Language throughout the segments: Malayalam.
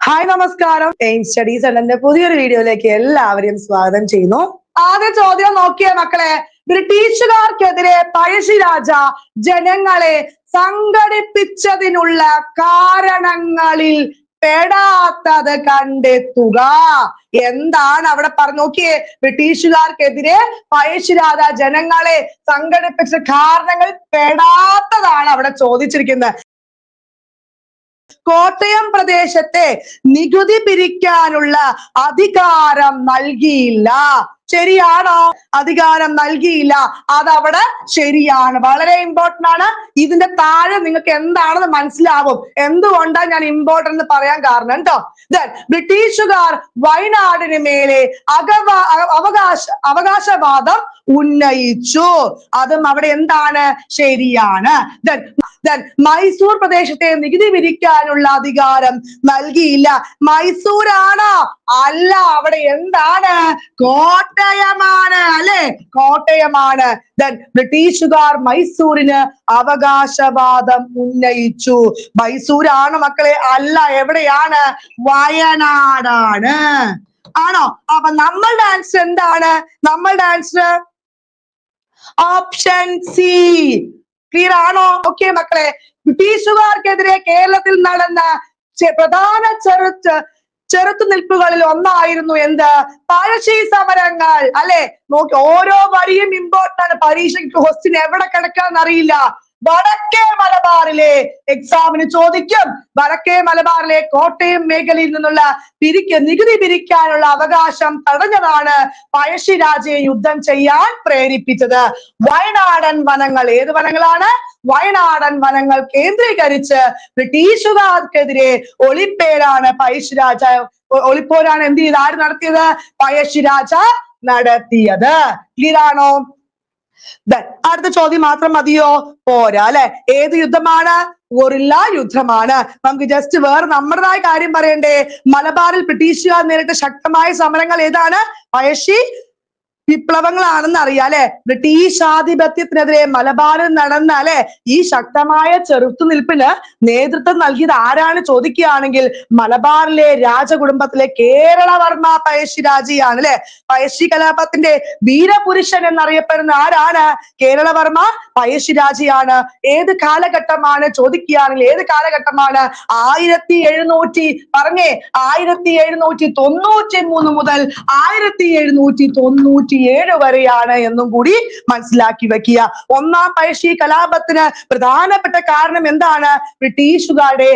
ഹായ് നമസ്കാരം. എയിം സ്റ്റഡീസ് എന്റെ പുതിയൊരു വീഡിയോയിലേക്ക് എല്ലാവരെയും സ്വാഗതം ചെയ്യുന്നു. ആദ്യ ചോദ്യം നോക്കിയേ മക്കളെ. ബ്രിട്ടീഷുകാർക്കെതിരെ പഴശ്ശിരാജ ജനങ്ങളെ സംഘടിപ്പിച്ചതിനുള്ള കാരണങ്ങളിൽ പെടാത്തത് കണ്ടെത്തുക. എന്താണ് അവിടെ പറഞ്ഞു നോക്കിയേ. ബ്രിട്ടീഷുകാർക്കെതിരെ പഴശ്ശിരാജ ജനങ്ങളെ സംഘടിപ്പിച്ച കാരണങ്ങൾ പെടാത്തതാണ് അവിടെ ചോദിച്ചിരിക്കുന്നത്. കോട്ടയം പ്രദേശത്തെ നികുതി പിരിക്കാനുള്ള അധികാരം നൽകിയില്ല. ശരിയാണോ? അധികാരം നൽകിയില്ല. അതവിടെ ശരിയാണ്. വളരെ ഇമ്പോർട്ടന്റ് ആണ്. ഇതിന്റെ താഴെ നിങ്ങൾക്ക് എന്താണെന്ന് മനസ്സിലാവും. എന്തുകൊണ്ടാണ് ഞാൻ ഇമ്പോർട്ടന്റ് എന്ന് പറയാൻ കാരണം കേട്ടോ. ബ്രിട്ടീഷുകാർ വയനാടിന് മേലെ അവകാശവാദം ഉന്നയിച്ചു. അതും അവിടെ എന്താണ്? ശരിയാണ്. മൈസൂർ പ്രദേശത്തെ നികുതി പിരിക്കാനുള്ള അധികാരം നൽകിയില്ല. മൈസൂരാണോ? അല്ല, അവിടെ എന്താണ്? കോട്ടയമാണ്. അല്ലെ, കോട്ടയമാണ്. ബ്രിട്ടീഷുകാർ മൈസൂരിന് അവകാശവാദം ഉന്നയിച്ചു. മൈസൂരാണ് മക്കളെ? അല്ല, എവിടെയാണ്? വയനാടാണ്. ആണോ? അപ്പൊ നമ്മളുടെ ആൻസർ എന്താണ്? നമ്മളുടെ ആൻസർ ഓപ്ഷൻ സി. ക്ലിയർ ആണോ? ഓക്കെ മക്കളെ. ബ്രിട്ടീഷുകാർക്കെതിരെ കേരളത്തിൽ നടന്ന പ്രധാന ചെറുത്തുനിൽപ്പുകളിൽ ഒന്നായിരുന്നു എന്ത്? പഴശ്ശി സമരങ്ങൾ. അല്ലെ, നോക്കി, ഓരോ വരിയും ഇമ്പോർട്ടന്റ് ആണ്. പരീക്ഷയ്ക്ക് ക്വസ്റ്റ്യൻ എവിടെ കിടക്കാന്ന് അറിയില്ല. വടക്കേ മലബാറിലെ എക്സാമിന് ചോദിക്കും. വടക്കേ മലബാറിലെ കോട്ടയം മേഖലയിൽ നിന്നുള്ള നികുതി പിരിക്കാനുള്ള അവകാശം തടഞ്ഞതാണ് പഴശ്ശിരാജയെ യുദ്ധം ചെയ്യാൻ പ്രേരിപ്പിച്ചത്. വയനാടൻ വനങ്ങൾ. ഏത് വനങ്ങളാണ്? വയനാടൻ വനങ്ങൾ കേന്ദ്രീകരിച്ച് ബ്രിട്ടീഷുകാർക്കെതിരെ ഒളിപ്പോരാണ് പഴശ്ശിരാജ ഒളിപ്പോരാണ് എന്ത് ചെയ്ത് ആര് നടത്തിയത്? പഴശ്ശിരാജ നടത്തിയത്. ക്ലിയർ ആണോ? അടുത്ത ചോദ്യം മാത്രം മതിയോ? പോരാ അല്ലെ. ഏത് യുദ്ധമാണ്? ഗൊറില്ല യുദ്ധമാണ്. നമുക്ക് ജസ്റ്റ് വേറെ നമ്മുടേതായ കാര്യം പറയണ്ടേ. മലബാറിൽ ബ്രിട്ടീഷുകാർ നേരിട്ട ശക്തമായ സമരങ്ങൾ ഏതാണ്? പഴശ്ശി വിപ്ലവങ്ങളാണെന്ന് അറിയാം അല്ലെ. ബ്രിട്ടീഷ് ആധിപത്യത്തിനെതിരെ മലബാറിൽ നടന്ന അല്ലെ ഈ ശക്തമായ ചെറുത്തുനിൽപ്പിന് നേതൃത്വം നൽകിയത് ആരാണ് ചോദിക്കുകയാണെങ്കിൽ മലബാറിലെ രാജകുടുംബത്തിലെ കേരളവർമ്മ പഴശ്ശിരാജയാണ് അല്ലെ. പഴശ്ശി കലാപത്തിന്റെ വീരപുരുഷൻ എന്നറിയപ്പെടുന്ന ആരാണ്? കേരളവർമ്മ പഴശ്ശിരാജയാണ്. ഏത് കാലഘട്ടമാണ് ചോദിക്കുകയാണെങ്കിൽ ഏത് കാലഘട്ടമാണ്? 1793 മുതൽ 1797 വരെയാണ് എന്നും കൂടി മനസ്സിലാക്കി വെക്കുക. ഒന്നാം പഴശ്ശി കലാപത്തിന് പ്രധാനപ്പെട്ട കാരണം എന്താണ്? ബ്രിട്ടീഷുകാരുടെ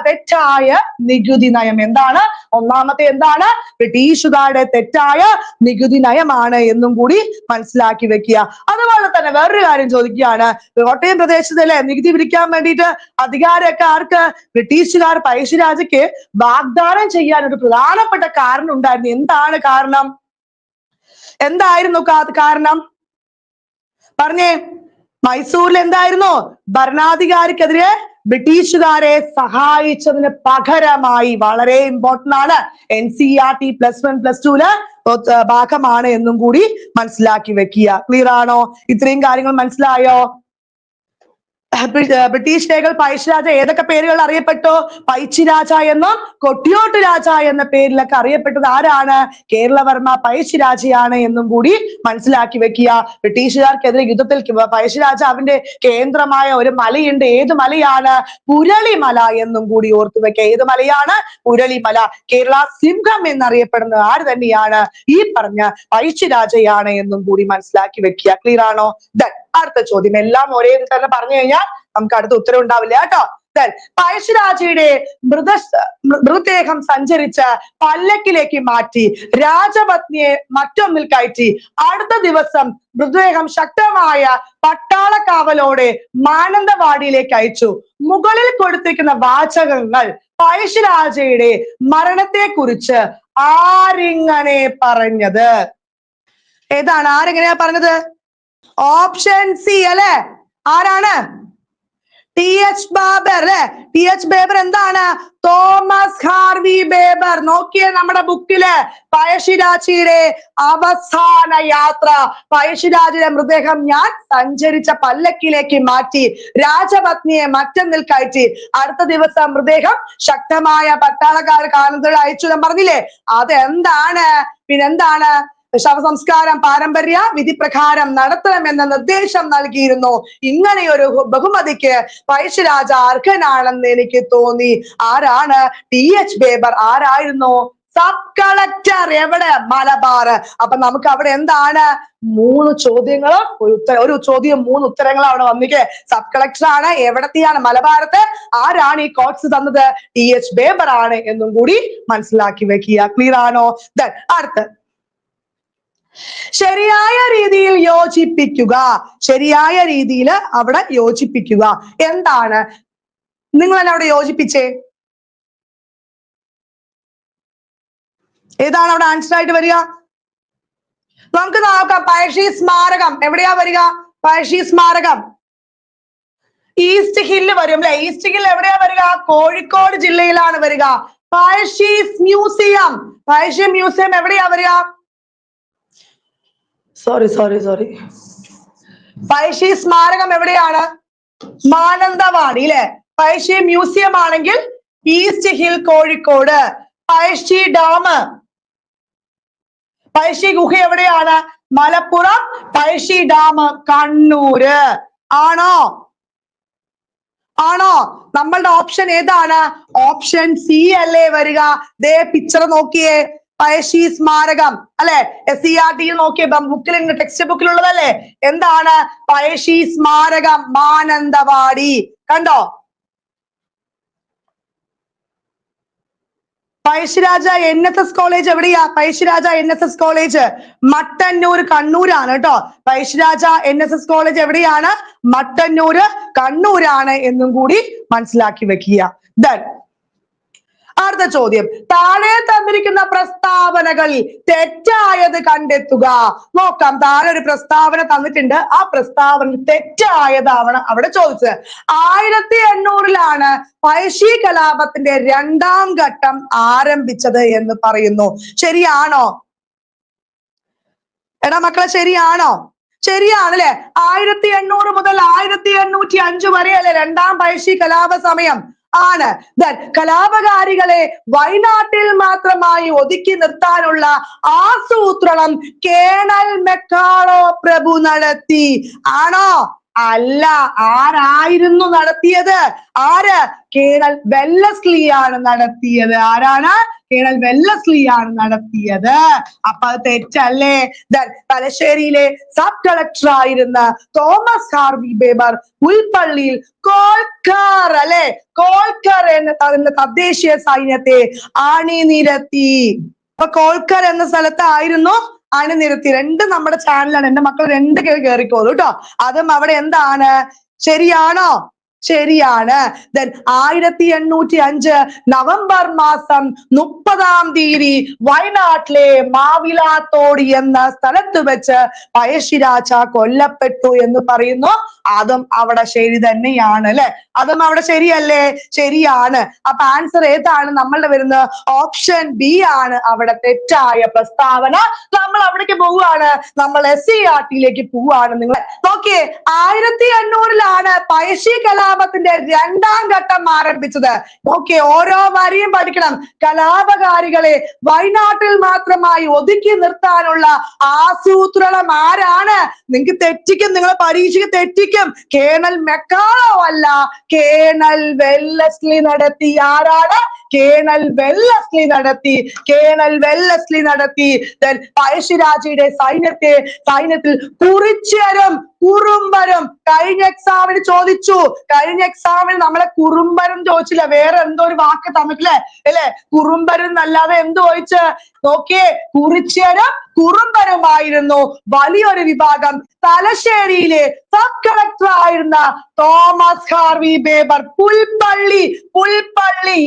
തെറ്റായ നികുതി നയം. എന്താണ്? ഒന്നാമത്തെ എന്താണ്? ബ്രിട്ടീഷുകാരുടെ തെറ്റായ നികുതി നയമാണ് എന്നും കൂടി മനസ്സിലാക്കി വെക്കുക. അതുപോലെ തന്നെ വേറൊരു കാര്യം ചോദിക്കുകയാണ്. കോട്ടയം പ്രദേശത്തിലെ നികുതി പിരിക്കാൻ വേണ്ടിയിട്ട് അധികാരമൊക്കെ ആർക്ക്? ബ്രിട്ടീഷുകാർ പഴശ്ശിരാജയ്ക്ക് വാഗ്ദാനം ചെയ്യാൻ ഒരു പ്രധാനപ്പെട്ട കാരണം ഉണ്ടായിരുന്നു. എന്താണ് കാരണം? എന്തായിരുന്നു കാരണം? പറഞ്ഞേ. മൈസൂരിൽ എന്തായിരുന്നു? ഭരണാധികാരിക്കെതിരെ ബ്രിട്ടീഷുകാരെ സഹായിച്ചതിന് പകരമായി. വളരെ ഇമ്പോർട്ടന്റ് ആണ്. NCERT +1 +2 ഭാഗമാണ് എന്നും കൂടി മനസ്സിലാക്കി വെക്കുക. ക്ലിയർ ആണോ? ഇത്രയും കാര്യങ്ങൾ മനസ്സിലായോ? ബ്രിട്ടീഷ് രേഖകൾ പഴശ്ശിരാജ ഏതൊക്കെ പേരുകൾ അറിയപ്പെട്ടു? പൈച്ചിരാജ എന്നും കൊട്ടിയോട്ട് രാജ എന്ന പേരിലൊക്കെ അറിയപ്പെട്ടത് ആരാണ്? കേരളവർമ്മ പഴശ്ശിരാജയാണ് എന്നും കൂടി മനസ്സിലാക്കി വെക്കുക. ബ്രിട്ടീഷുകാർക്കെതിരെ യുദ്ധത്തിൽ പഴശ്ശിരാജാവിന്റെ കേന്ദ്രമായ ഒരു മലയുണ്ട്. ഏത് മലയാണ്? പുരളിമല എന്നും കൂടി ഓർത്തു വെക്കുക. ഏത് മലയാണ്? പുരളിമല. കേരള സിംഹം എന്നറിയപ്പെടുന്നത് ആര് തന്നെയാണ്? ഈ പറഞ്ഞ പഴശ്ശിരാജയാണ് എന്നും കൂടി മനസ്സിലാക്കി വെക്കുക. ക്ലിയർ ആണോ? അടുത്ത ചോദ്യം എല്ലാം ഒരേ തന്നെ പറഞ്ഞു കഴിഞ്ഞാൽ നമുക്ക് അടുത്ത ഉത്തരം ഉണ്ടാവില്ല കേട്ടോ. പഴശ്ശിരാജയുടെ മൃതദേഹം സഞ്ചരിച്ച് പല്ലക്കിലേക്ക് മാറ്റി രാജപത്നിയെ മറ്റൊന്നിൽ കയറ്റി. അടുത്ത ദിവസം മൃതദേഹം ശക്തമായ പട്ടാളക്കാവലോടെ മാനന്തവാടിയിലേക്ക് അയച്ചു. മുകളിൽ കൊടുത്തിരിക്കുന്ന വാചകങ്ങൾ പഴശ്ശിരാജയുടെ മരണത്തെ കുറിച്ച് ആരിങ്ങനെ പറഞ്ഞത്? ഏതാണ്? ആരെങ്ങനെയാ പറഞ്ഞത്? ഓപ്ഷൻ സി അല്ലെ. ആരാണ്? TH ബാബർ അല്ലെ. TH ബാബർ എന്താണ്? Thomas Harvey ബേബർ. നോക്കിയേ നമ്മുടെ ബുക്കില് പഴശ്ശിരാജയുടെ അവസാന യാത്ര. പഴശ്ശിരാജയുടെ മൃതദേഹം ഞാൻ സഞ്ചരിച്ച പല്ലക്കിലേക്ക് മാറ്റി, രാജപത്നിയെ മറ്റൊന്നിൽ കയറ്റി, അടുത്ത ദിവസം മൃതദേഹം ശക്തമായ പട്ടാളക്കാർ കാണുന്നത് അയച്ചു എന്ന് പറഞ്ഞില്ലേ? അതെന്താണ്? പിന്നെന്താണ്? ശവസംസ്കാരം പാരമ്പര്യ വിധി പ്രകാരം നടത്തണമെന്ന നിർദ്ദേശം നൽകിയിരുന്നു. ഇങ്ങനെയൊരു ബഹുമതിക്ക് പഴശ്ശിരാജ അർഹനാണെന്ന് എനിക്ക് തോന്നി. ആരാണ്? TH Baber. ആരായിരുന്നു? Sub collector. എവിടെ? മലബാർ. അപ്പൊ നമുക്ക് അവിടെ എന്താണ്? 3 ചോദ്യങ്ങളും ഒരു ചോദ്യം 3 ഉത്തരങ്ങളും അവിടെ വന്നിക്കേ. സബ് കളക്ടർ ആണ്. എവിടത്തെയാണ്? മലബാരത്ത്. ആരാണ് ഈ കോട്സ് തന്നത്? TH ബേബർ ആണ് എന്നും കൂടി മനസ്സിലാക്കി വെക്കുക. ക്ലിയർ ആണോ? അടുത്ത് ശരിയായ രീതിയിൽ യോജിപ്പിക്കുക. ശരിയായ രീതിയിൽ അവിടെ യോജിപ്പിക്കുക. എന്താണ്? നിങ്ങൾ തന്നെ അവിടെ യോജിപ്പിച്ചേ. ഏതാണ് അവിടെ ആൻസർ ആയിട്ട് വരിക? നമുക്ക് നോക്കാം. പഴശ്ശി സ്മാരകം എവിടെയാ വരിക? പഴശ്ശി സ്മാരകം ഈസ്റ്റ് ഹില്ല് വരും അല്ലെ. ഈസ്റ്റ് ഹിൽ എവിടെയാ വരിക? കോഴിക്കോട് ജില്ലയിലാണ് വരിക. പഴശ്ശി മ്യൂസിയം. പഴശ്ശി മ്യൂസിയം എവിടെയാ വരിക? സോറി പഴശ്ശി സ്മാരകം എവിടെയാണ്? മാനന്തവാടി അല്ലെ. പഴശ്ശി മ്യൂസിയം ആണെങ്കിൽ east hill Kozhikode. Pazhassi dam, Pazhassi ഗുഹ എവിടെയാണ്? മലപ്പുറം. പഴശ്ശി ഡാം കണ്ണൂര്. ആണോ? നമ്മളുടെ ഓപ്ഷൻ ഏതാണ്? ഓപ്ഷൻ സി അല്ലേ വരിക? ദേ പിക്ചർ നോക്കിയേ. പഴശ്ശി സ്മാരകം അല്ലെ. SCERT നോക്കിയേ, ബുക്കിൽ ടെക്സ്റ്റ് ബുക്കിലുള്ളതല്ലേ. എന്താണ്? പഴശ്ശി സ്മാരകം മാനന്തവാടി. കണ്ടോ? പഴശ്ശിരാജ NSS കോളേജ് എവിടെയാ? പഴശ്ശിരാജ NSS കോളേജ് മട്ടന്നൂർ, കണ്ണൂരാണ് കേട്ടോ. പഴശ്ശിരാജ NSS കോളേജ് എവിടെയാണ്? മട്ടന്നൂര്, കണ്ണൂരാണ് എന്നും കൂടി മനസ്സിലാക്കി വെക്കുക. അടുത്ത ചോദ്യം. താഴെ തന്നിരിക്കുന്ന പ്രസ്താവനകളിൽ തെറ്റായത് കണ്ടെത്തുക. നോക്കാം. താഴെ ഒരു പ്രസ്താവന തന്നിട്ടുണ്ട്. ആ പ്രസ്താവന തെറ്റായതാണ് അവിടെ ചോദിച്ചത്. 1800-ലാണ് പഴശ്ശി കലാപത്തിന്റെ 2ാം ഘട്ടം ആരംഭിച്ചത് എന്ന് പറയുന്നു. ശരിയാണോ? എടാ മക്കളെ, ശരിയാണോ? ശരിയാണല്ലേ. 1800 മുതൽ 1805 വരെയല്ലേ 2ാം പഴശ്ശി കലാപ സമയം ആണ്. കലാപകാരികളെ വയനാട്ടിൽ മാത്രമായി ഒതുക്കി നിർത്താനുള്ള ആസൂത്രണം കേണൽ മെക്കാളോ പ്രഭു നടത്തി. ആണോ? അല്ല. ആരായിരുന്നു നടത്തിയത്? ആര്? കേണൽ വെല്ലസ്ലി ആണ് നടത്തിയത്. ആരാണ്? കേണൽ വെല്ലസ്ലി ആണ് നടത്തിയത്. അപ്പൊ അത് തെറ്റല്ലേ? തലശ്ശേരിയിലെ സബ് കളക്ടർ ആയിരുന്ന തോമസ് ഹാർവി ബേബർ പുൽപ്പള്ളിയിൽ കോൾക്കാർ അല്ലെ, കോൾക്കർ എന്ന തദ്ദേശീയ സൈന്യത്തെ അണിനിരത്തി. അപ്പൊ കോൾക്കർ എന്ന സ്ഥലത്തായിരുന്നു അണിനിരത്തി. 2 നമ്മുടെ ചാനലാണ്. എന്റെ മക്കൾ 2 കേറിക്കോളൂ കേട്ടോ. അതും അവിടെ എന്താണ്? ശരിയാണോ? ശരിയാണ്. 1805 നവംബർ മാസം 30-ാം തീയതി വയനാട്ടിലെ മാവിലാത്തോട് എന്ന സ്ഥലത്ത് വെച്ച് പഴശ്ശിരാജ കൊല്ലപ്പെട്ടു എന്ന് പറയുന്നു. അതും അവിടെ ശരി തന്നെയാണ് അല്ലെ. അതും അവിടെ ശരിയല്ലേ? ശരിയാണ്. അപ്പൊ ആൻസർ ഏതാണ് നമ്മളുടെ വരുന്നത്? ഓപ്ഷൻ ബി ആണ് അവിടെ തെറ്റായ പ്രസ്താവന. നമ്മൾ അവിടേക്ക് പോവുകയാണ്. നമ്മൾ SCERT പോവുകയാണ്. നിങ്ങൾ നോക്കിയേ. 1800-ലാണ് പഴശ്ശി കലാപത്തിന്റെ 2ാം ഘട്ടം ആരംഭിച്ചത്. നോക്കിയേ, ഓരോ വരിയും പഠിക്കണം. കലാപകാരികളെ വയനാട്ടിൽ മാത്രമായി ഒതുക്കി നിർത്താനുള്ള ആസൂത്രണം ആരാണ്? നിങ്ങൾക്ക് തെറ്റിക്കും. നിങ്ങൾ പരീക്ഷയ്ക്ക് തെറ്റിക്കും. കേണൽ മെക്കാളോ അല്ല, കേണൽ വെല്ലസ്ലി നടത്തി. ആരാണ്? കേണൽ വെല്ലസ്ലി നടത്തി. കേണൽ വെല്ലസ്ലി നടത്തി. പഴശ്ശിരാജയുടെ സൈന്യത്തിൽ കുറിച്യരും കുറുമ്പരും. കഴിഞ്ഞ എക്സാമിന് ചോദിച്ചു. കഴിഞ്ഞ എക്സാമിന് നമ്മളെ കുറുമ്പരും ചോദിച്ചില്ല. വേറെ എന്തോ ഒരു വാക്ക് തന്നിട്ടില്ലേ അല്ലെ? കുറുമ്പരും എന്നല്ലാതെ എന്ത് ചോദിച്ച് നോക്കിയേ. കുറിച്യരും കുറുമ്പരുമായിരുന്നു വലിയൊരു വിഭാഗം. തലശ്ശേരിയിലെ സബ് കളക്ടർ ആയിരുന്ന തോമസ് ഹാർവി ബേബർ പുൽപ്പള്ളി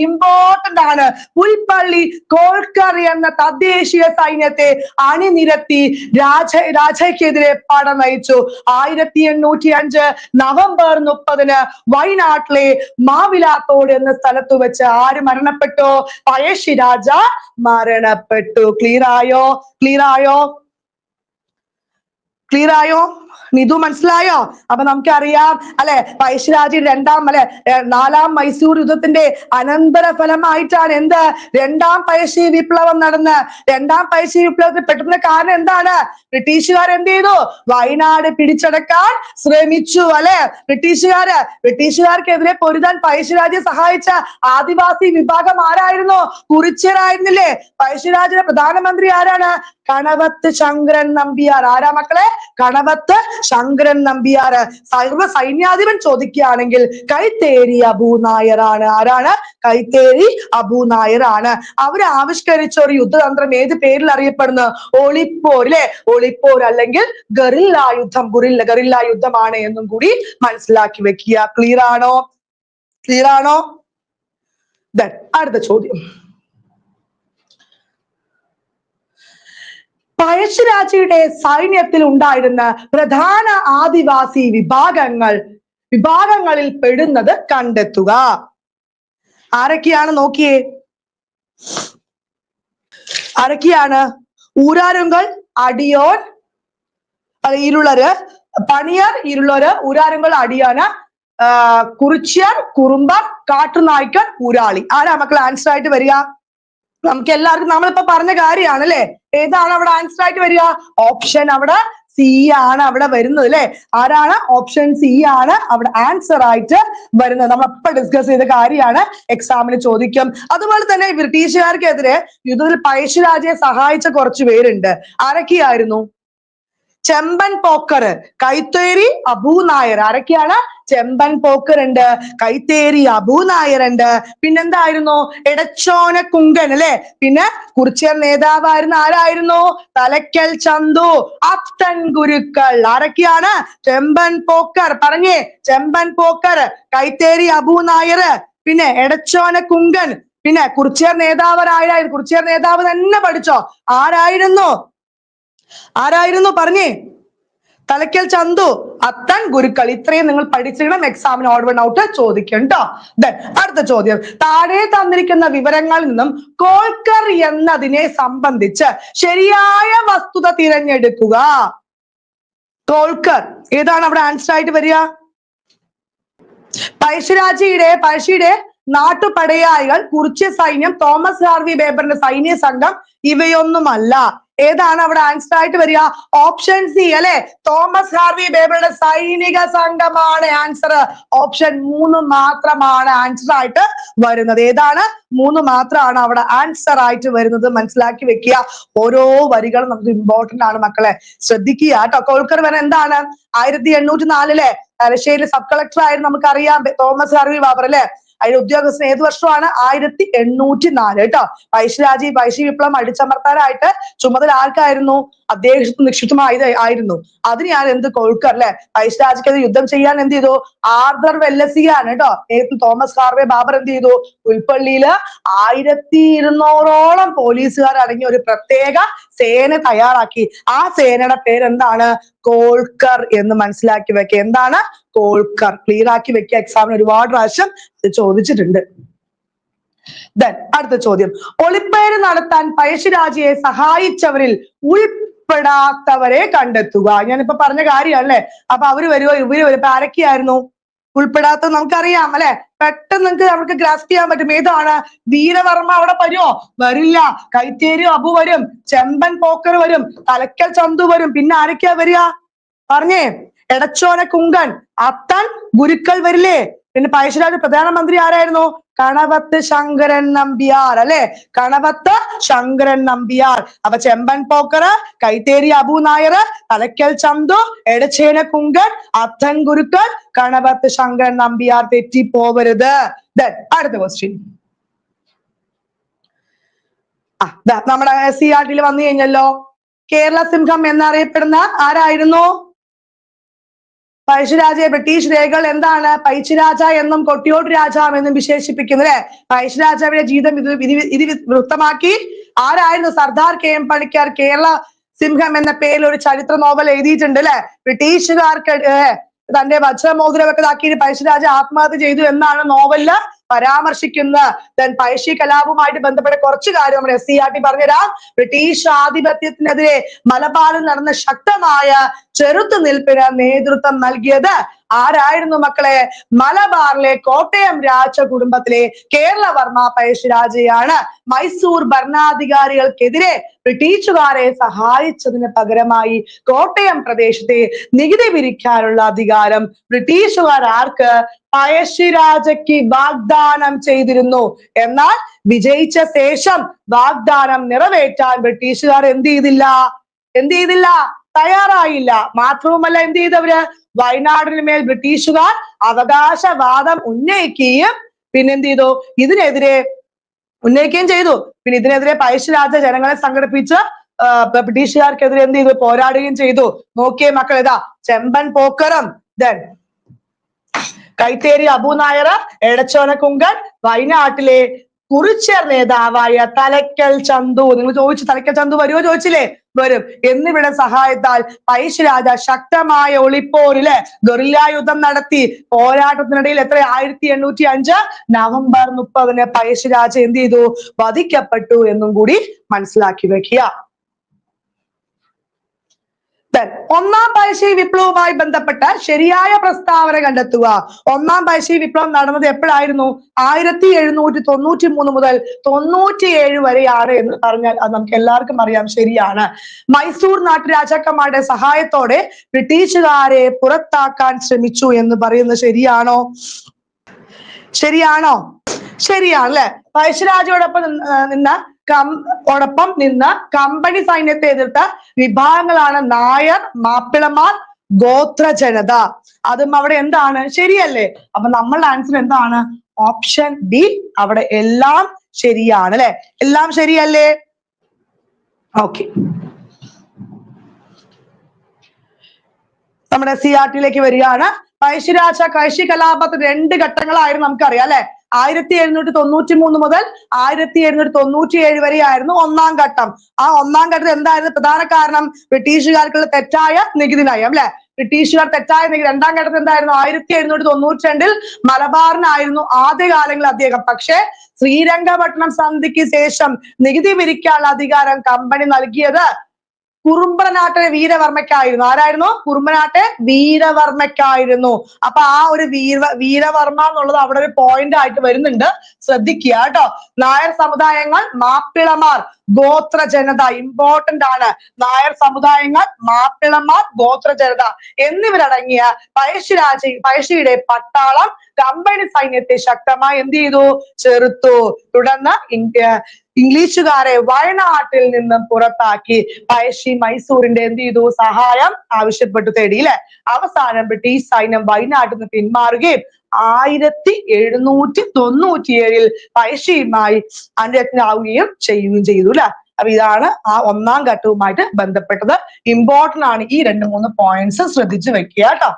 ഇമ്പോർട്ടന്റ് ആണ്. പുൽപ്പള്ളി കോൾക്കർ എന്ന തദ്ദേശീയ സൈന്യത്തെ അണിനിരത്തി രാജയ്ക്കെതിരെ പട നയിച്ചു. 1805 നവംബർ 30 വയനാട്ടിലെ മാവിലാത്തോട് എന്ന സ്ഥലത്ത് വെച്ച് ആര് മരണപ്പെട്ടു? പഴശ്ശിരാജ മരണപ്പെട്ടു. ക്ലിയർ ആയോ? ക്ലിയർ ആയോ? ക്ലിയർ ആയോ? നിധു മനസ്സിലായോ? അപ്പൊ നമുക്കറിയാം അല്ലെ, പഴശ്ശിരാജയുടെ നാലാം മൈസൂർ യുദ്ധത്തിന്റെ അനന്തര ഫലമായിട്ടാണ് എന്ത്? രണ്ടാം പഴശ്ശി വിപ്ലവം നടന്ന്. രണ്ടാം പഴശ്ശി വിപ്ലവത്തിൽ പെട്ടെന്ന് കാരണം എന്താണ്? ബ്രിട്ടീഷുകാർ എന്ത് ചെയ്തു? വയനാട് പിടിച്ചടക്കാൻ ശ്രമിച്ചു അല്ലെ. ബ്രിട്ടീഷുകാർക്കെതിരെ പൊരുതാൻ പഴശ്ശിരാജയെ സഹായിച്ച ആദിവാസി വിഭാഗം ആരായിരുന്നു? കുറിച്യരായിരുന്നില്ലേ? പഴശ്ശിരാജയുടെ പ്രധാനമന്ത്രി ആരാണ്? കണവത്ത് ശങ്കരൻ നമ്പ്യാർ. ആരാ മക്കളെ? കണവത്ത് ശങ്കരൻ നമ്പ്യാർ. സർവ്വ സൈന്യാധിപൻ ചോദിക്കുകയാണെങ്കിൽ കൈത്തേരി അബു നായരാണ്. ആരാണ്? കൈത്തേരി അബു നായരാണ്. അവർ ആവിഷ്കരിച്ച ഒരു യുദ്ധതന്ത്രം ഏത് പേരിൽ അറിയപ്പെടുന്നു? ഒളിപ്പോർ അല്ലെ. ഒളിപ്പോർ അല്ലെങ്കിൽ ഗറില്ല യുദ്ധം. ഗറില്ല യുദ്ധമാണ് എന്നും കൂടി മനസ്സിലാക്കി വെക്കുക. ക്ലിയർ ആണോ? ക്ലിയർ ആണോ? അടുത്ത ചോദ്യം. പഴശ്ശിരാജയുടെ സൈന്യത്തിൽ ഉണ്ടായിരുന്ന പ്രധാന ആദിവാസി വിഭാഗങ്ങളിൽ പെടുന്നത് കണ്ടെത്തുക. ആരൊക്കെയാണ്? നോക്കിയേ, ആരൊക്കെയാണ്? ഊരാരുങ്കൽ, അടിയോൻ, ഇരുളര്, പണിയർ, ഇരുളര്, ഊരാരുങ്കൽ, അടിയാന്, കുറിച്യർ, കുറുമ്പർ, കാട്ടുനായ്ക്കർ, ഊരാളി. ആരാ മക്കൾ ആൻസർ ആയിട്ട് വരിക? നമുക്ക് എല്ലാവർക്കും നമ്മളിപ്പോ പറഞ്ഞ കാര്യമാണ് അല്ലെ. ഏതാണ് അവിടെ ആൻസർ ആയിട്ട് വരിക? ഓപ്ഷൻ അവിടെ സി ആണ് അവിടെ വരുന്നത് അല്ലെ. ആരാണ്? ഓപ്ഷൻ സി ആണ് അവിടെ ആൻസർ ആയിട്ട് വരുന്നത്. നമ്മൾ ഇപ്പൊ ഡിസ്കസ് ചെയ്ത കാര്യമാണ്, എക്സാമിന് ചോദിക്കും. അതുപോലെ തന്നെ ബ്രിട്ടീഷുകാർക്കെതിരെ യുദ്ധത്തിൽ പഴശ്ശിരാജയെ സഹായിച്ച കുറച്ച് പേരുണ്ട്. ആരൊക്കെയായിരുന്നു? ചെമ്പൻ പോക്കർ, കൈത്തേരി അബു നായർ. ആരൊക്കെയാണ്? ചെമ്പൻ പോക്കർ ഉണ്ട്, കൈത്തേരി അബു നായർ ഉണ്ട്. പിന്നെന്തായിരുന്നു? എടച്ചോന കുങ്കൻ അല്ലെ. പിന്നെ കുറിച്യർ നേതാവായിരുന്ന ആരായിരുന്നു? തലക്കൽ ചന്തു, അത്തൻ ഗുരുക്കൾ. ആരൊക്കെയാണ്? ചെമ്പൻ പോക്കർ. പറഞ്ഞേ, ചെമ്പൻ പോക്കർ, കൈത്തേരി അബു നായർ, പിന്നെ എടച്ചോന കുങ്കൻ, പിന്നെ കുറിച്യർ നേതാവ് ആരായിരുന്നു? കുറിച്യർ നേതാവ് തന്നെ പഠിച്ചോ. ആരായിരുന്നു? പറഞ്ഞേ. തലക്കൽ ചന്തു, അത്തൻ ഗുരുക്കൾ. ഇത്രയും നിങ്ങൾ പഠിച്ചിരിക്കണം. എക്സാമിന് ഓഡ് വൺ ഔട്ട് ചോദിക്കും ട്ടോ. അടുത്ത ചോദ്യം. താഴെ തന്നിരിക്കുന്ന വിവരങ്ങളിൽ നിന്നും കോൾക്കർ എന്നതിനെ സംബന്ധിച്ച് ശരിയായ വസ്തുത തിരഞ്ഞെടുക്കുക. കോൾക്കർ ഏതാണ് അവിടെ ആൻസർ ആയിട്ട് വരിക? പഴശ്ശിയുടെ നാട്ടുപടയാളികൾ, കുറിച്യ സൈന്യം, തോമസ് ഹാർവി ബേബറിന്റെ സൈന്യ സംഘം ഇവയൊന്നുമല്ല. ഏതാണ് അവിടെ ആൻസർ ആയിട്ട് വരിക? ഓപ്ഷൻ സി അല്ലെ. തോമസ് ഹാർവി ബേബറുടെ സൈനിക സംഘമാണ് ആൻസർ. ഓപ്ഷൻ 3 മാത്രമാണ് ആൻസർ ആയിട്ട് വരുന്നത്. ഏതാണ്? 3 മാത്രമാണ് അവിടെ ആൻസർ ആയിട്ട് വരുന്നത്. മനസ്സിലാക്കി വെക്കുക. ഓരോ വരികളും നമുക്ക് ഇമ്പോർട്ടന്റ് ആണ് മക്കളെ, ശ്രദ്ധിക്കുക കേട്ടോ. കോൾക്കർ വരെ എന്താണ്? 1804 തലശ്ശേരി സബ് കളക്ടർ ആയിരുന്നു, നമുക്കറിയാം, തോമസ് ഹാർവി ബാബർ അല്ലെ. അതിന്റെ ഉദ്യോഗസ്ഥൻ ഏത് വർഷമാണ്? 1804 കേട്ടോ. പഴശ്ശി വിപ്ലവം അടിച്ചമർത്താനായിട്ട് ചുമതല ആർക്കായിരുന്നു? അദ്ദേഹത്തിന് നിക്ഷിപ്തമായിരുന്നു. അതിനെയാണ് എന്ത്? കോൾക്കർ അല്ലെ. പഴശ്ശിരാജയ്ക്കെതിരെ യുദ്ധം ചെയ്യാൻ എന്ത് ചെയ്തു? ആർതർ വെല്ലസിയാണ് കേട്ടോ. നേരത്തെ തോമസ് ഹാർവേ ബാബർ എന്ത് ചെയ്തു? പുൽപ്പള്ളിയില് 1200ഓളം പോലീസുകാർ അടങ്ങിയ ഒരു പ്രത്യേക സേന തയ്യാറാക്കി. ആ സേനയുടെ പേരെന്താണ്? കോൾക്കർ എന്ന് മനസ്സിലാക്കി വെക്കുക. എന്താണ്? കോൾക്കർ. ക്ലിയർ ആക്കി വെക്കുക. എക്സാമിന് ഒരുപാട് പ്രാവശ്യം ഇത് ചോദിച്ചിട്ടുണ്ട്. അടുത്ത ചോദ്യം. ഒളിപ്പേര് നടത്താൻ പഴശ്ശിരാജയെ സഹായിച്ചവരിൽ ഉൾപ്പെടാത്തവരെ കണ്ടെത്തുക. ഞാനിപ്പോ പറഞ്ഞ കാര്യമല്ലേ. അപ്പൊ അവര് വരുവോ ഇവര് വരും? ഇപ്പൊ ആരൊക്കെയായിരുന്നു ഉൾപ്പെടാത്തത്? നമുക്കറിയാം അല്ലെ. പെട്ടെന്ന് നമുക്ക് ഗ്രാസ്പ് ചെയ്യാൻ പറ്റും. ഏതാണ്? വീരവർമ്മ അവിടെ വരുമോ? വരില്ല. കൈത്തേരി അബു വരും, ചെമ്പൻ പോക്കർ വരും, തലക്കൽ ചന്തു വരും. പിന്നെ ആരൊക്കെയാ വരിക? പറഞ്ഞേ. എടച്ചോന കുങ്കൻ, അത്തൻ ഗുരുക്കൾ വരില്ലേ? പിന്നെ പഴശ്ശിരാജ പ്രധാനമന്ത്രി ആരായിരുന്നു? കണവത്ത് ശങ്കരൻ നമ്പ്യാർ അല്ലെ. കണവത്ത് ശങ്കരൻ നമ്പ്യാർ. അപ്പൊ ചെമ്പൻ പോക്കർ, കൈത്തേരി അബു നായർ, തലക്കൽ ചന്തു, എടച്ചേന കുങ്കൻ, അത്തൻ ഗുരുക്കൾ, കണവത്ത് ശങ്കരൻ നമ്പ്യാർ. തെറ്റിപ്പോവരുത്. അടുത്ത ക്വസ്റ്റ്യൻ. നമ്മുടെ CRT വന്നു കഴിഞ്ഞല്ലോ. കേരള സിംഹം എന്നറിയപ്പെടുന്ന ആരായിരുന്നു? പഴശ്ശിരാജയെ ബ്രിട്ടീഷ് രേഖകൾ എന്താണ്? പഴശ്ശിരാജ എന്നും കൊട്ടിയോട് രാജാവ് എന്നും വിശേഷിപ്പിക്കുന്നു അല്ലെ. പഴശ്ശിരാജാവിന്റെ ജീവിതം ഇതിവൃത്തമാക്കി ആരായിരുന്നു? സർദാർ KM പണിക്കർ. കേരള സിംഹം എന്ന പേരിൽ ഒരു ചരിത്ര നോവൽ എഴുതിയിട്ടുണ്ട് അല്ലെ. ബ്രിട്ടീഷുകാർക്ക് തന്റെ വജ്രമോതിരമൊക്കെ ഇതാക്കി പഴശ്ശിരാജ ആത്മഹത്യ ചെയ്തു എന്നാണ് നോവലില് പരാമർശിക്കുന്നത്. പഴശ്ശി കലാപവുമായിട്ട് ബന്ധപ്പെട്ട കുറച്ച് കാര്യം നമ്മുടെ SCERT പറഞ്ഞുതരാം. ബ്രിട്ടീഷ് ആധിപത്യത്തിനെതിരെ മലബാറിൽ നടന്ന ശക്തമായ ചെറുത്തുനിൽപ്പിന് നേതൃത്വം നൽകിയത് ആരായിരുന്നു മക്കളെ? മലബാറിലെ കോട്ടയം രാജകുടുംബത്തിലെ കേരളവർമ്മ പഴശ്ശിരാജയാണ്. മൈസൂർ ഭരണാധികാരികൾക്കെതിരെ ബ്രിട്ടീഷുകാരെ സഹായിച്ചതിന് പകരമായി കോട്ടയം പ്രദേശത്തെ നികുതി പിരിക്കാനുള്ള അധികാരം ബ്രിട്ടീഷുകാർ ആർക്ക്? പഴശ്ശിരാജയ്ക്ക് വാഗ്ദാനം ചെയ്തിരുന്നു. എന്നാൽ വിജയിച്ച ശേഷം വാഗ്ദാനം നിറവേറ്റാൻ ബ്രിട്ടീഷുകാർ എന്ത് ചെയ്തില്ല? തയ്യാറായില്ല. മാത്രവുമല്ല എന്ത് ചെയ്തവര്? വയനാടിന് മേൽ ബ്രിട്ടീഷുകാർ അവകാശവാദം ഉന്നയിക്കുകയും പിന്നെന്ത് ചെയ്തു? ഉന്നയിക്കുകയും ചെയ്തു. പിന്നെ ഇതിനെതിരെ പഴശ്ശിരാജ ജനങ്ങളെ സംഘടിപ്പിച്ച് ബ്രിട്ടീഷുകാർക്കെതിരെ എന്ത് ചെയ്തു? പോരാടുകയും ചെയ്തു. നോക്കിയേ മക്കൾ, ഇതാ ചെമ്പൻ പോക്കറും കൈത്തേരി അബുനായർ, എടച്ചോനക്കുങ്കൻ, വയനാട്ടിലെ കുറിച്യർ നേതാവായ തലയ്ക്കൽ ചന്തു, നിങ്ങൾ ചോദിച്ചു തലയ്ക്കൽ ചന്തു വരുമോ ചോദിച്ചില്ലേ? വരും. എന്നിവരുടെ സഹായത്താൽ പഴശ്ശിരാജ ശക്തമായ ഒളിപ്പോരില് ഗറില്ല യുദ്ധം നടത്തി. പോരാട്ടത്തിനിടയിൽ 1805 നവംബർ 30 പഴശ്ശിരാജ എന്ത് ചെയ്തു? വധിക്കപ്പെട്ടു എന്നും കൂടി മനസ്സിലാക്കി വെക്കുക. ഒന്നാം പഴശ്ശി വിപ്ലവവുമായി ബന്ധപ്പെട്ട ശരിയായ പ്രസ്താവന കണ്ടെത്തുക. ഒന്നാം പഴശ്ശി വിപ്ലവം നടന്നത് എപ്പോഴായിരുന്നു? 1793 മുതൽ 97 വരെയാണ് എന്ന് പറഞ്ഞാൽ അത് നമുക്ക് എല്ലാവർക്കും അറിയാം, ശരിയാണ്. മൈസൂർ നാട്ടുരാജാക്കന്മാരുടെ സഹായത്തോടെ ബ്രിട്ടീഷുകാരെ പുറത്താക്കാൻ ശ്രമിച്ചു എന്ന് പറയുന്നത് ശരിയാണോ? ശരിയാണല്ലേ. പഴശ്ശിരാജയോടൊപ്പം നിന്ന് കമ്പനി സൈന്യത്തെ എതിർത്ത വിഭാഗങ്ങളാണ് നായർ, മാപ്പിളമാർ, ഗോത്ര ജനത. അതും അവിടെ എന്താണ്? ശരിയല്ലേ? അപ്പൊ നമ്മളുടെ ആൻസർ എന്താണ്? Option B. അവിടെ എല്ലാം ശരിയാണ് അല്ലെ? എല്ലാം ശരിയല്ലേ? ഓക്കെ, നമ്മുടെ SCERT വരികയാണ്. പഴശ്ശി കലാപത്തിന് 2 ഘട്ടങ്ങളായിരുന്നു നമുക്കറിയാം അല്ലെ. 1793 മുതൽ 1797 വരെയായിരുന്നു ഒന്നാം ഘട്ടം. ആ ഒന്നാം ഘട്ടത്തിൽ എന്തായിരുന്നു പ്രധാന കാരണം? ബ്രിട്ടീഷുകാർക്കുള്ള തെറ്റായ നികുതി നയം അല്ലെ. ബ്രിട്ടീഷുകാർ തെറ്റായ നികുതി. രണ്ടാം ഘട്ടത്തിൽ എന്തായിരുന്നു? 1792 മലബാറിനായിരുന്നു ആദ്യകാലങ്ങളിൽ അദ്ദേഹം. പക്ഷേ ശ്രീരംഗപട്ടണം സന്ധിക്ക് ശേഷം നികുതി പിരിക്കാനുള്ള അധികാരം കമ്പനി നൽകിയത് കുറുമ്പനാട്ടെ വീരവർമ്മയ്ക്കായിരുന്നു. ആരായിരുന്നു? കുറുമ്പനാട്ടെ വീരവർമ്മയ്ക്കായിരുന്നു. അപ്പൊ ആ ഒരു വീരവർമ്മ എന്നുള്ളത് അവിടെ ഒരു പോയിന്റ് ആയിട്ട് വരുന്നുണ്ട്, ശ്രദ്ധിക്കുക കേട്ടോ. നായർ സമുദായങ്ങൾ, മാപ്പിളമാർ, ഗോത്ര ജനത ഇമ്പോർട്ടന്റ് ആണ്. നായർ സമുദായങ്ങൾ, മാപ്പിളമാർ, ഗോത്ര ജനത എന്നിവരടങ്ങിയ പഴശ്ശിയുടെ പട്ടാളം കമ്പനി സൈന്യത്തെ ശക്തമായി എന്ത് ചെയ്തു? ചെറുത്തു. തുടർന്ന് ഇംഗ്ലീഷുകാരെ വയനാട്ടിൽ നിന്നും പുറത്താക്കി. പഴശ്ശി മൈസൂരിന്റെ എന്ത് ചെയ്തു? സഹായം ആവശ്യപ്പെട്ടു തേടി അല്ലെ. അവസാനം ബ്രിട്ടീഷ് സൈന്യം വയനാട്ടിൽ നിന്ന് പിന്മാറുകയും 1797 പഴശ്ശിയുമായി അനുരജ്ഞാവുകയും ചെയ്യുകയും ചെയ്തു അല്ലെ. അപ്പൊ ഇതാണ് ആ ഒന്നാം ഘട്ടവുമായിട്ട് ബന്ധപ്പെട്ടത്. ഇമ്പോർട്ടന്റ് ആണ്. ഈ 2-3 പോയിന്റ്സ് ശ്രദ്ധിച്ചു വെക്കുക കേട്ടോ.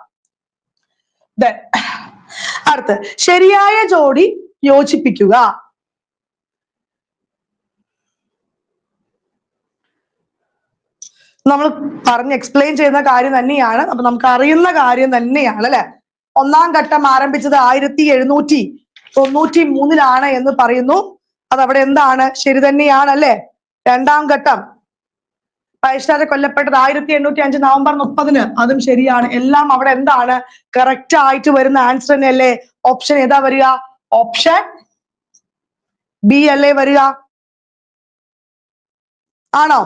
അടുത്ത് ശരിയായ ജോഡി യോജിപ്പിക്കുക. നമ്മൾ പറഞ്ഞ് എക്സ്പ്ലെയിൻ ചെയ്യുന്ന കാര്യം തന്നെയാണ്. അപ്പൊ നമുക്ക് അറിയുന്ന കാര്യം തന്നെയാണ് അല്ലെ. ഒന്നാം ഘട്ടം ആരംഭിച്ചത് 1793 എന്ന് പറയുന്നു. അതവിടെ എന്താണ്? ശരി തന്നെയാണ് അല്ലെ. രണ്ടാം ഘട്ടം പഴശ്ശിരാജ കൊല്ലപ്പെട്ടത് 1805 നവംബർ 30. അതും ശരിയാണ്. എല്ലാം അവിടെ എന്താണ്? കറക്റ്റ് ആയിട്ട് വരുന്ന ആൻസർ തന്നെയല്ലേ. ഓപ്ഷൻ ഏതാ വരിക? ഓപ്ഷൻ ബി അല്ലേ വരിക? ആണോ?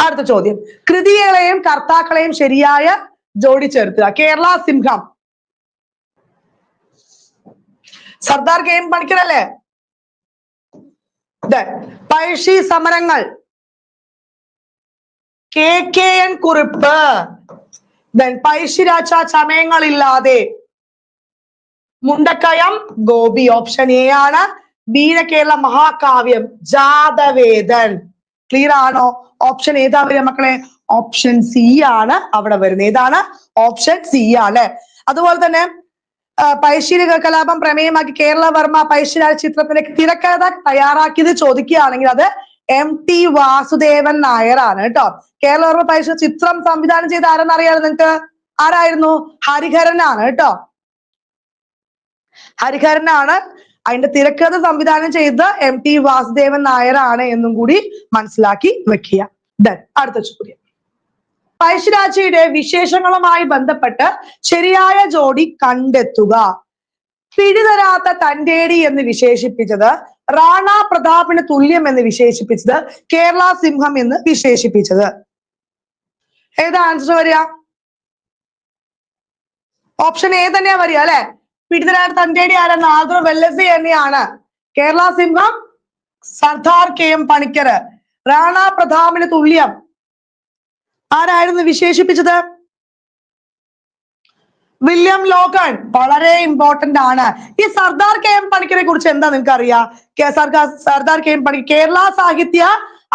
അടുത്ത ചോദ്യം, കൃതികളെയും കർത്താക്കളെയും ശരിയായ ജോഡി ചേർത്തുക. കേരള സിംഹം സർദാർ കെ എം പണിക്കർ അല്ലേ. പഴശ്ശി സമരങ്ങൾ KKN കുറിപ്പ്. പഴശ്ശിരാജ ചമയങ്ങളില്ലാതെ മുണ്ടക്കയം ഗോപി. ഓപ്ഷൻ എ ആണ്. വീരകേരള മഹാകാവ്യം ജാതവേദൻ. ക്ലിയർ ആണോ? ഓപ്ഷൻ ഏതാ വരിക മക്കളെ? ഓപ്ഷൻ സി ആണ് അവിടെ വരുന്നത്. ഏതാണ്? ഓപ്ഷൻ സി ആണ്. അതുപോലെ തന്നെ പഴശ്ശി കലാപം പ്രമേയമാക്കി കേരളവർമ്മ പഴശ്ശിരാജ ചിത്രത്തിന്റെ തിരക്കഥ തയ്യാറാക്കിയത് ചോദിക്കുകയാണെങ്കിൽ അത് MT വാസുദേവൻ നായരാണ് കേട്ടോ. കേരള പരിഷത്ത് ചിത്രം സംവിധാനം ചെയ്ത ആരെന്നറിയാലോ നിങ്ങൾക്ക്? ആരായിരുന്നു? ഹരിഹരനാണ് കേട്ടോ. ഹരിഹരനാണ്. അതിന്റെ തിരക്കഥ സംവിധാനം ചെയ്ത MT വാസുദേവൻ നായരാണ് എന്നും കൂടി മനസ്സിലാക്കി വെക്കുക. അടുത്ത ചോദ്യം. പഴശ്ശിരാജയുടെ വിശേഷങ്ങളുമായി ബന്ധപ്പെട്ട് ശരിയായ ജോഡി കണ്ടെത്തുക. പിടിതരാത്ത തന്റേടി എന്ന് വിശേഷിപ്പിച്ചത്, റാണ പ്രതാപിന് തുല്യം എന്ന് വിശേഷിപ്പിച്ചത്, കേരള സിംഹം എന്ന് വിശേഷിപ്പിച്ചത്. ഏതാ ആൻസർ വരിക? ഓപ്ഷൻ എ തന്നെയാ വരിക അല്ലെ? പിടിതരാത്ത തന്റേടി ആരെന്ന്? ആദർ വെല്ലസി തന്നെയാണ്. കേരള സിംഹം സർദാർ KM പണിക്കർ. റാണ പ്രതാപിന് തുല്യം ആരായിരുന്നു വിശേഷിപ്പിച്ചത്? William Logan. വളരെ ഇമ്പോർട്ടന്റ് ആണ്. ഈ സർദാർ KM പണിക്കരെ കുറിച്ച് എന്താ നിങ്ങൾക്ക് അറിയാം? സർദാർ KM പണിക്കർ കേരള സാഹിത്യ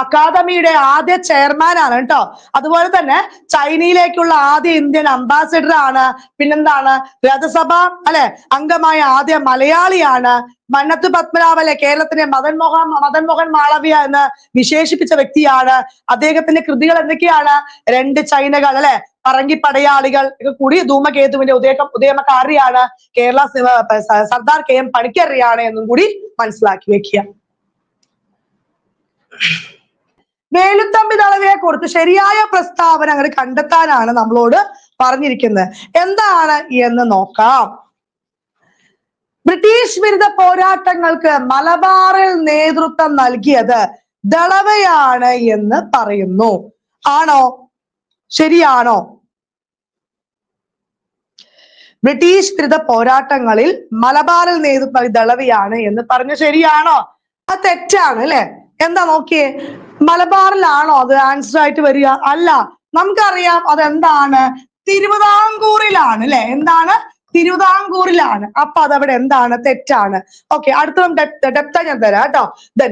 അക്കാദമിയുടെ ആദ്യ ചെയർമാൻ ആണ് കേട്ടോ. അതുപോലെ തന്നെ ചൈനയിലേക്കുള്ള ആദ്യ ഇന്ത്യൻ അംബാസിഡർ ആണ്. പിന്നെന്താണ്? രാജ്യസഭ അല്ലെ അംഗമായ ആദ്യ മലയാളിയാണ്. മന്നത്ത് പത്മനാഭൻ അല്ലെ കേരളത്തിലെ മദൻ മോഹൻ മാളവ്യ എന്ന് വിശേഷിപ്പിച്ച വ്യക്തിയാണ്. അദ്ദേഹത്തിന്റെ കൃതികൾ എന്തൊക്കെയാണ്? 2 ചൈനകൾ അല്ലെ, പറങ്കി പടയാളികൾ ഒക്കെ കൂടി ധൂമകേതുവിന്റെ ഉദയമക്കാരിയാണ്. കേരള സർദാർ KM പണിക്കരെയാണ് എന്നും കൂടി മനസ്സിലാക്കി വെക്കുക. വേലുത്തമ്പി ദളവയെ കുറിച്ച് ശരിയായ പ്രസ്താവന അങ്ങനെ കണ്ടെത്താനാണ് നമ്മളോട് പറഞ്ഞിരിക്കുന്നത്. എന്താണ് എന്ന് നോക്കാം. ബ്രിട്ടീഷ് വിരുദ്ധ പോരാട്ടങ്ങൾക്ക് മലബാറിൽ നേതൃത്വം നൽകിയത് ദളവയാണ് എന്ന് പറയുന്നു. ആണോ? ശരിയാണോ? ബ്രിട്ടീഷ് വിരുദ്ധ പോരാട്ടങ്ങളിൽ മലബാറിൽ നേതൃത്വം നൽകിയ ദളവയാണ് എന്ന് പറഞ്ഞ ശരിയാണോ? അത് തെറ്റാണ് അല്ലെ? എന്താ നോക്കിയേ, മലബാറിലാണോ അത് ആൻസർ ആയിട്ട് വരിക? അല്ല. നമുക്കറിയാം അതെന്താണ്? തിരുവിതാംകൂറിലാണ് അല്ലെ? എന്താണ്? തിരുവിതാംകൂറിലാണ്. അപ്പൊ അതവിടെ എന്താണ്? തെറ്റാണ്. ഓക്കെ, അടുത്ത ഡെപ്ത ഞാൻ തരാം കേട്ടോ. ദെൻ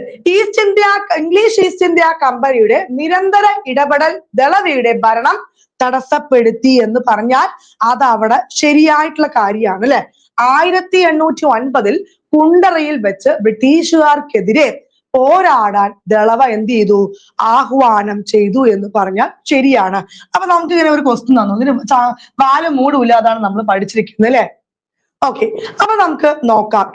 ഇംഗ്ലീഷ് ഈസ്റ്റ് ഇന്ത്യ കമ്പനിയുടെ നിരന്തര ഇടപെടൽ ദളവയുടെ ഭരണം തടസ്സപ്പെടുത്തി എന്ന് പറഞ്ഞാൽ അത് അവിടെ ശരിയായിട്ടുള്ള കാര്യമാണ് അല്ലെ? 1809 കുണ്ടറയിൽ വെച്ച് ബ്രിട്ടീഷുകാർക്കെതിരെ പോരാടാൻ ദളവ എന്ത് ചെയ്തു? ആഹ്വാനം ചെയ്തു എന്ന് പറഞ്ഞാൽ ശരിയാണ്. അപ്പൊ നമുക്ക് ഇങ്ങനെ ഒരു ക്വസ്റ്റ്യൻ തന്നു, ഇതിന് വാലും മൂടുമില്ല, അതാണ് നമ്മൾ പഠിച്ചിരിക്കുന്നത് അല്ലെ? ഓക്കെ, അപ്പൊ നമുക്ക് നോക്കാം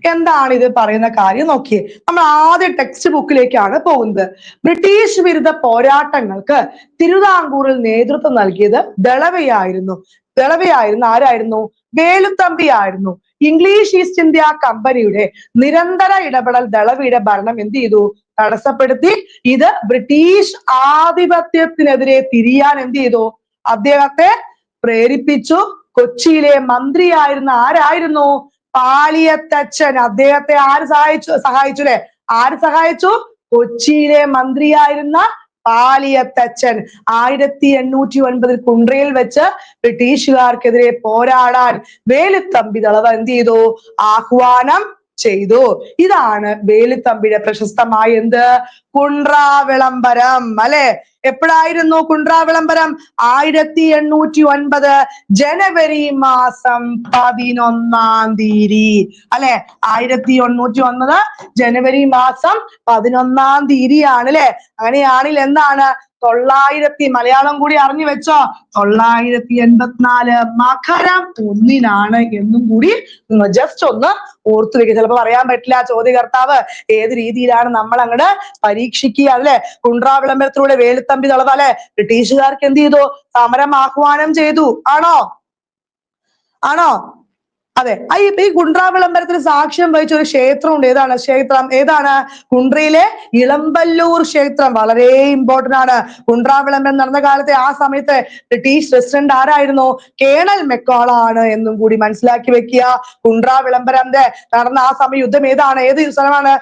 എന്താണ് ഇത് പറയുന്ന കാര്യം. നോക്കിയേ, നമ്മൾ ആദ്യ ടെക്സ്റ്റ് ബുക്കിലേക്കാണ് പോകുന്നത്. ബ്രിട്ടീഷ് വിരുദ്ധ പോരാട്ടങ്ങൾക്ക് തിരുവിതാംകൂറിൽ നേതൃത്വം നൽകിയത് ദളവയായിരുന്നു. ആരായിരുന്നു? വേലുത്തമ്പി ആയിരുന്നു. ഇംഗ്ലീഷ് ഈസ്റ്റ് ഇന്ത്യ കമ്പനിയുടെ നിരന്തര ഇടപെടൽ ദളവയുടെ ഭരണം എന്ത് ചെയ്തു? തടസ്സപ്പെടുത്തി. ഇത് ബ്രിട്ടീഷ് ആധിപത്യത്തിനെതിരെ തിരിയാൻ എന്ത് ചെയ്തു? അദ്ദേഹത്തെ പ്രേരിപ്പിച്ചു. കൊച്ചിയിലെ മന്ത്രിയായിരുന്ന ആരായിരുന്നു? പാലിയത്തച്ഛൻ. അദ്ദേഹത്തെ ആര് സഹായിച്ചു അല്ലെ? ആര് സഹായിച്ചു? കൊച്ചിയിലെ മന്ത്രിയായിരുന്ന പാലിയത്തച്ഛൻ. 1809 കുണ്ട്രയിൽ വെച്ച് ബ്രിട്ടീഷുകാർക്കെതിരെ പോരാടാൻ വേലുത്തമ്പി ദളവ എന്ത് ചെയ്തു? ആഹ്വാനം ചെയ്തു. ഇതാണ് വേലുത്തമ്പിയുടെ പ്രശസ്തമായ എന്ത്? കുണ്ട്രാ വിളംബരം അല്ലെ? എപ്പോഴായിരുന്നു കുണ്ട്രാ വിളംബരം? 1809 ജനുവരി മാസം 11 തീയതി അല്ലെ? 1809 ജനുവരി മാസം 11 തീയതിയാണ് അല്ലെ? അങ്ങനെയാണെങ്കിൽ എന്താണ്? 900 മലയാളം കൂടി അറിഞ്ഞു വെച്ചോ. 984 മകരം 1 എന്നും കൂടി നിങ്ങൾ ജസ്റ്റ് ഒന്ന് ഓർത്തു വെക്കുക. ചിലപ്പോൾ പറയാൻ പറ്റില്ല ചോദ്യകർത്താവ് ഏത് രീതിയിലാണ് നമ്മൾ അങ്ങോട്ട് പരീക്ഷിക്കുക അല്ലെ? കുണ്ട്രാ വിളംബരത്തിലൂടെ വേലുത്തമ്പി ദളവ അല്ലെ ബ്രിട്ടീഷുകാർക്ക് എന്ത് ചെയ്തു? സമരം ആഹ്വാനം ചെയ്തു. ആണോ? അതെ. ഈ കുണ്ട്രാ വിളംബരത്തിന് സാക്ഷ്യം വഹിച്ച ഒരു ക്ഷേത്രമുണ്ട്. ഏതാണ്? കുണ്ട്രയിലെ ഇളമ്പല്ലൂർ ക്ഷേത്രം. വളരെ ഇമ്പോർട്ടന്റ് ആണ്. കുണ്ട്രാ വിളംബരം നടന്ന കാലത്തെ ആ സമയത്ത് ബ്രിട്ടീഷ് പ്രസിഡന്റ് ആരായിരുന്നു? കേണൽ മെക്കോളാണ് എന്നും കൂടി മനസ്സിലാക്കി വെക്കുക. കുണ്ട്രാ വിളംബരം നടന്ന ആ സമയം യുദ്ധം ഏത് സ്ഥലമാണ്?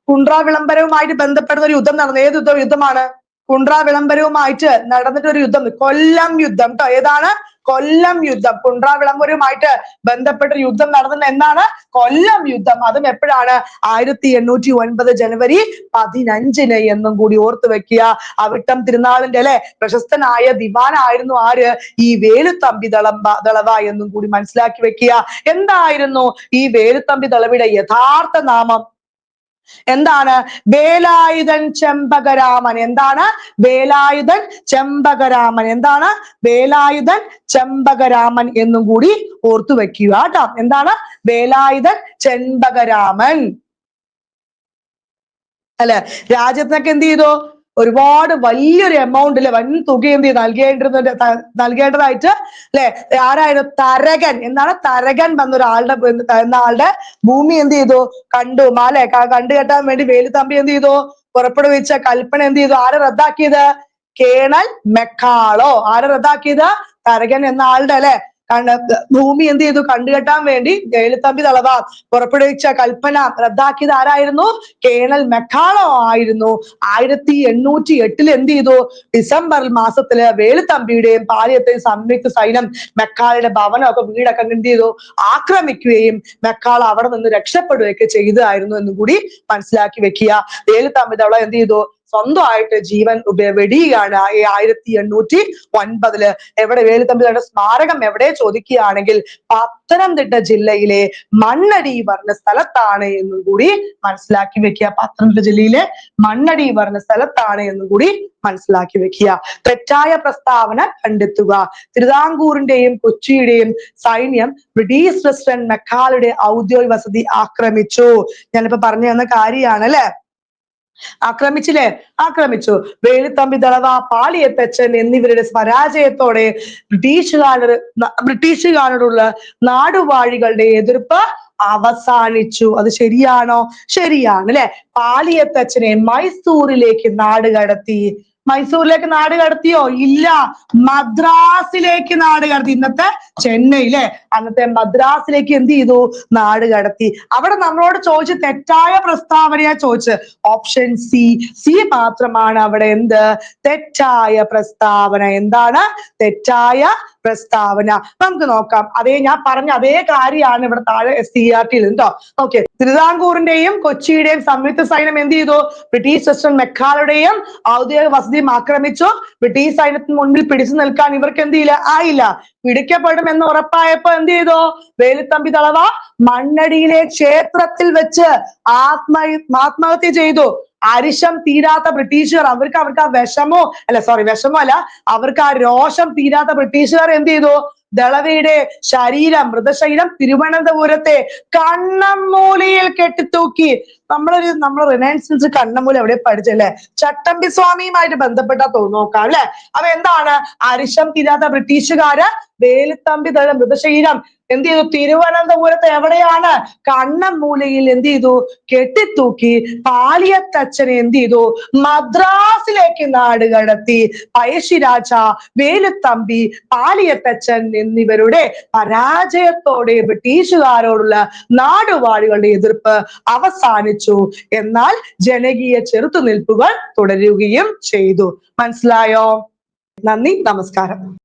കുണ്ട്രാ വിളംബരവുമായിട്ട് ബന്ധപ്പെടുന്ന ഒരു യുദ്ധം നടന്നു. ഏത് യുദ്ധമാണ്? കുണ്ട്രാ വിളംബരവുമായിട്ട് നടന്നിട്ടൊരു യുദ്ധം, കൊല്ലം യുദ്ധം ട്ടോ. ഏതാണ്? കൊല്ലം യുദ്ധം. കുണ്ട്രാ വിളംബരവുമായിട്ട് ബന്ധപ്പെട്ട യുദ്ധം നടന്നത് എന്താണ്? കൊല്ലം യുദ്ധം. അതും എപ്പോഴാണ്? 1809 ജനുവരി 15 എന്നും കൂടി ഓർത്തു വെക്കുക. അവിട്ടം തിരുനാളിന്റെ അല്ലെ പ്രശസ്തനായ ദിവാനായിരുന്നു ആര്? ഈ വേലുത്തമ്പി ദളവ എന്നും കൂടി മനസ്സിലാക്കി വെക്കുക. എന്തായിരുന്നു ഈ വേലുത്തമ്പി ദളവയുടെ യഥാർത്ഥ നാമം? എന്താണ്? വേലായുധൻ ചെമ്പകരാമൻ. എന്താണ്? വേലായുധൻ ചെമ്പകരാമൻ. എന്താണ്? വേലായുധൻ ചെമ്പകരാമൻ എന്നും കൂടി ഓർത്തു വെക്കുക കേട്ടോ. എന്താണ്? വേലായുധൻ ചെമ്പകരാമൻ. അല്ലെ? രാജ്യത്തിനൊക്കെ എന്ത് ചെയ്തു? ഒരുപാട് വലിയൊരു എമൗണ്ടില് വൻ തുക എന്ത് നൽകേണ്ടതായിട്ട് അല്ലെ? ആരായിരുന്നു? തരകൻ. എന്താണ്? തരകൻ എന്ന ആളുടെ ഭൂമി എന്ത് ചെയ്തു? കണ്ടു അല്ലെ? കണ്ടു കെട്ടാൻ വേണ്ടി വേലുത്തമ്പി എന്ത് ചെയ്തു? പുറപ്പെടുവിച്ച കൽപ്പന എന്ത് ചെയ്തു? ആരെ റദ്ദാക്കിയത്? കേണൽ മെക്കാളോ. ആരെ റദ്ദാക്കിയത്? തരകൻ എന്ന ആളുടെ അല്ലെ ഭൂമി എന്ത് ചെയ്തു? കണ്ടുകെട്ടാൻ വേണ്ടി വേലുത്തമ്പി ദളവ പുറപ്പെടുവിച്ച കൽപ്പന റദ്ദാക്കിയത് ആരായിരുന്നു? കേണൽ മെക്കാളോ ആയിരുന്നു. 1808 എന്ത് ചെയ്തു? ഡിസംബർ മാസത്തില് വേലുത്തമ്പിയുടെയും പാലിയത്തെയും സംയുക്ത സൈന്യം മെക്കാളയുടെ ഭവനമൊക്കെ വീടൊക്കെ എന്ത് ചെയ്തു? ആക്രമിക്കുകയും മെക്കാള അവിടെ നിന്ന് രക്ഷപ്പെടുകയൊക്കെ ചെയ്തതായിരുന്നു എന്നും കൂടി മനസ്സിലാക്കി വെക്കുക. വേലുത്തമ്പി ദളവ എന്ത് ചെയ്തു? സ്വന്തമായിട്ട് ജീവൻ വെടിയുകയാണ് 1809 എവിടെ? വേലുത്തമ്പിയുടെ സ്മാരകം എവിടെ ചോദിക്കുകയാണെങ്കിൽ പത്തനംതിട്ട ജില്ലയിലെ മണ്ണടി പറഞ്ഞ സ്ഥലത്താണ് എന്നും കൂടി മനസ്സിലാക്കി വെക്കുക. പത്തനംതിട്ട ജില്ലയിലെ മണ്ണടി പറഞ്ഞ സ്ഥലത്താണ് എന്നും കൂടി മനസ്സിലാക്കി വെക്കുക. തെറ്റായ പ്രസ്താവന കണ്ടെത്തുക. തിരുവിതാംകൂറിന്റെയും കൊച്ചിയുടെയും സൈന്യം ബ്രിട്ടീഷ് പ്രസിഡന്റ് മെക്കാളയുടെ ഔദ്യോഗിക വസതി ആക്രമിച്ചു. ഞാനിപ്പോ പറഞ്ഞു തന്ന കാര്യമാണ് അല്ലെ? ആക്രമിച്ചില്ലേ? ആക്രമിച്ചു. വേലുത്തമ്പി ദളവ, പാളിയത്തച്ഛൻ എന്നിവരുടെ പരാജയത്തോടെ ബ്രിട്ടീഷുകാരോടുള്ള നാടുവാഴികളുടെ എതിർപ്പ് അവസാനിച്ചു. അത് ശരിയാണോ? ശരിയാണ് അല്ലെ? പാളിയത്തച്ഛനെ മൈസൂറിലേക്ക് നാട് കടത്തി. മൈസൂരിലേക്ക് നാട് കടത്തിയോ? ഇല്ല, മദ്രാസിലേക്ക് നാട് കടത്തി. ഇന്നത്തെ ചെന്നൈയിലെ അന്നത്തെ മദ്രാസിലേക്ക് എന്ത് ചെയ്തു? നാട് കടത്തി. അവിടെ നമ്മളോട് ചോദിച്ച തെറ്റായ പ്രസ്താവനയാ ചോദിച്ച്. ഓപ്ഷൻ സി മാത്രമാണ് അവിടെ എന്ത്? തെറ്റായ പ്രസ്താവന. എന്താണ്? തെറ്റായ പ്രസ്താവന. നമുക്ക് നോക്കാം. ഞാൻ പറഞ്ഞ അതേ കാര്യമാണ് ഇവിടെ താഴെ CRT കേട്ടോ. ഓക്കെ. തിരുവിതാംകൂറിന്റെയും കൊച്ചിയുടെയും സംയുക്ത സൈന്യം എന്ത് ചെയ്തു? ബ്രിട്ടീഷ് പ്രസിഡന്റ് മെക്കാളയുടെയും ഔദ്യോഗിക വസതി ആക്രമിച്ചു. ബ്രിട്ടീഷ് സൈന്യത്തിന് മുൻപിൽ പിടിച്ചു നിൽക്കാൻ ഇവർക്ക് എന്ത് ആയില്ല. പിടിക്കപ്പെടും എന്ന് ഉറപ്പായപ്പോ എന്ത് ചെയ്തു? വേലുത്തമ്പി ദളവ മണ്ണടിയിലെ ക്ഷേത്രത്തിൽ വെച്ച് ആത്മഹത്യ ചെയ്തു. അരിശം തീരാത്ത ബ്രിട്ടീഷുകാർ, അവർക്ക് ആ വിഷമോ അല്ല, അവർക്ക് ആ രോഷം തീരാത്ത ബ്രിട്ടീഷുകാർ എന്ത് ചെയ്തു? ദളവയുടെ മൃതശരീരം തിരുവനന്തപുരത്തെ കണ്ണമ്മൂലയിൽ കെട്ടിത്തൂക്കി. നമ്മൾ റിനൈൻസൻസ് കണ്ണമ്മൂല എവിടെ പഠിച്ചല്ലേ? ചട്ടമ്പി സ്വാമിയുമായിട്ട് ബന്ധപ്പെട്ടാ നോക്കാം അല്ലെ? അപ്പൊ എന്താണ്? അരിശം തീരാത്ത ബ്രിട്ടീഷുകാര് വേലുത്തമ്പി ദളവ മൃതശരീരം എന്ത് ചെയ്തു? തിരുവനന്തപുരത്ത് എവിടെയാണ്? കണ്ണമ്മൂലയിൽ എന്ത് ചെയ്തു? കെട്ടിത്തൂക്കി. പാലിയത്തച്ഛനെ എന്ത് ചെയ്തു? മദ്രാസിലേക്ക് നാട് കടത്തി. പഴശ്ശിരാജ, വേലുത്തമ്പി, പാലിയത്തച്ഛൻ എന്നിവരുടെ പരാജയത്തോടെ ബ്രിട്ടീഷുകാരോടുള്ള നാടുവാഴികളുടെ എതിർപ്പ് അവസാനിച്ചു. എന്നാൽ ജനകീയ ചെറുത്തുനിൽപ്പുകൾ തുടരുകയും ചെയ്തു. മനസ്സിലായോ? നന്ദി, നമസ്കാരം.